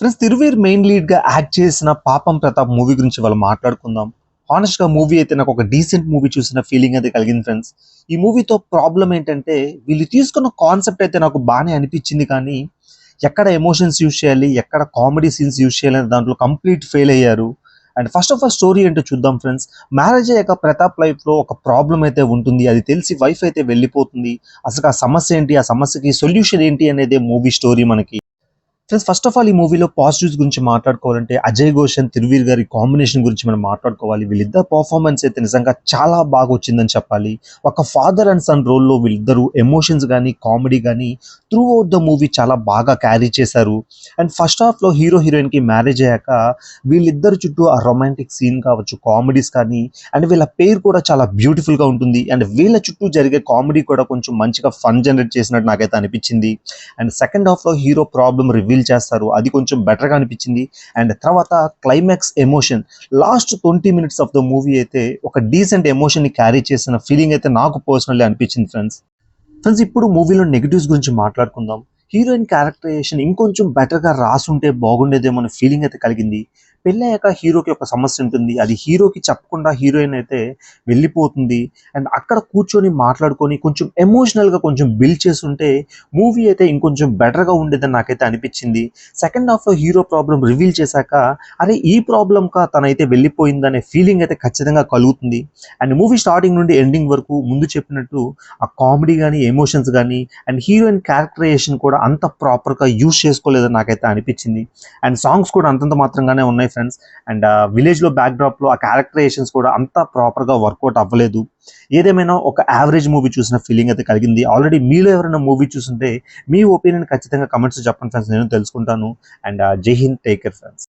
Friends, Thiruveer main lead గా act చేసిన పాపం ప్రతాప్ మూవీ గురించి వాళ్ళు మాట్లాడుకుందాం. హానెస్ట్ గా మూవీ అయితే నాకు ఒక డీసెంట్ మూవీ చూసిన ఫీలింగ్ అయితే కలిగింది ఫ్రెండ్స్. ఈ మూవీతో ప్రాబ్లం ఏంటంటే వీళ్ళు తీసుకున్న కాన్సెప్ట్ అయితే నాకు బాగానే అనిపించింది, కానీ ఎక్కడ ఎమోషన్స్ యూజ్ చేయాలి, ఎక్కడ కామెడీ సీన్స్ యూజ్ చేయాలి అనే దాంట్లో కంప్లీట్ ఫెయిల్ అయ్యారు. And first of all story ఏంటో చూద్దాం ఫ్రెండ్స్. మ్యారేజ్ అయ్యాక ప్రతాప్ లైఫ్ లో ఒక ప్రాబ్లం అయితే ఉంటుంది, అది తెలిసి వైఫ్ అయితే వెళ్ళిపోతుంది. అసలు ఆ సమస్య ఏంటి, ఆ సమస్యకి సొల్యూషన్ ఏంటి అనేది మూవీ స్టోరీ మనకి. ఫ్రెండ్స్, ఫస్ట్ ఆఫ్ ఆల్ ఈ మూవీలో పాజిటివ్స్ గురించి మాట్లాడుకోవాలంటే అజయ్ ఘోష్ అండ్ తిరువీర్ గారి కాంబినేషన్ గురించి మనం మాట్లాడుకోవాలి. వీళ్ళిద్దరు పర్ఫార్మెన్స్ అయితే నిజంగా చాలా బాగా వచ్చిందని చెప్పాలి. ఒక ఫాదర్ అండ్ సన్ రోల్లో వీళ్ళిద్దరు ఎమోషన్స్ కానీ కామెడీ కానీ త్రూ అవుట్ ద మూవీ చాలా బాగా క్యారీ చేశారు. అండ్ ఫస్ట్ హాఫ్లో హీరో హీరోయిన్కి మ్యారేజ్ అయ్యాక వీళ్ళిద్దరు చుట్టూ ఆ రొమాంటిక్ సీన్ కావచ్చు, కామెడీస్ కానీ, అండ్ వీళ్ళ పేరు కూడా చాలా బ్యూటిఫుల్గా ఉంటుంది. అండ్ వీళ్ళ చుట్టూ జరిగే కామెడీ కూడా కొంచెం మంచిగా ఫన్ జనరేట్ చేసినట్టు నాకైతే అనిపించింది. అండ్ సెకండ్ హాఫ్లో హీరో ప్రాబ్లం రివీల్ చేస్తారు, అది కొంచెం బెటర్గా అనిపించింది. అండ్ తర్వాత climax emotion last 20 minutes of the movie అయితే ఒక డీసెంట్ ఎమోషన్ని క్యారీ చేసిన ఫీలింగ్ అయితే నాకు పర్సనల్లీ అనిపించింది ఫ్రెండ్స్. ఇప్పుడు మూవీలో నెగిటివ్స్ గురించి మాట్లాడుకుందాం. హీరోయిన్ క్యారెక్టరైజేషన్ ఇంకొంచెం బెటర్గా రాసుంటే బాగుండేదేమో అనే ఫీలింగ్ అయితే కలిగింది. పెళ్ళయ్యాక హీరోకి ఒక సమస్య ఉంటుంది, అది హీరోకి చెప్పకుండా హీరోయిన్ అయితే వెళ్ళిపోతుంది. అండ్ అక్కడ కూర్చొని మాట్లాడుకొని కొంచెం ఎమోషనల్గా కొంచెం బిల్డ్ చేస్తుంటే మూవీ అయితే ఇంకొంచెం బెటర్గా ఉండేదని నాకైతే అనిపించింది. సెకండ్ హాఫ్లో హీరో ప్రాబ్లం రివీల్ చేశాక అరే ఈ ప్రాబ్లంకా తనైతే వెళ్ళిపోయిందనే ఫీలింగ్ అయితే ఖచ్చితంగా కలుగుతుంది. అండ్ మూవీ స్టార్టింగ్ నుండి ఎండింగ్ వరకు ముందు చెప్పినట్టు ఆ కామెడీ కానీ ఎమోషన్స్ కానీ అండ్ హీరోయిన్ క్యారెక్టరైజేషన్ కూడా అంత ప్రాపర్గా యూజ్ చేసుకోలేదని నాకైతే అనిపించింది. అండ్ సాంగ్స్ కూడా అంతంత మాత్రంగానే ఉన్నాయి ఫ్రెండ్స్. అండ్ విలేజ్లో బ్యాక్డ్రాప్లో ఆ క్యారెక్టరైజేషన్స్ కూడా అంత ప్రాపర్గా వర్కౌట్ అవ్వలేదు. ఏదేమైనా ఒక యావరేజ్ మూవీ చూసిన ఫీలింగ్ అయితే కలిగింది. ఆల్రెడీ మీలో ఎవరైనా మూవీ చూస్తుంటే మీ ఒపీనియన్ ఖచ్చితంగా కమెంట్స్ చెప్పండి ఫ్రెండ్స్, నేను తెలుసుకుంటాను. అండ్ జై హింద్, టేక్ కేర్ ఫ్రెండ్స్.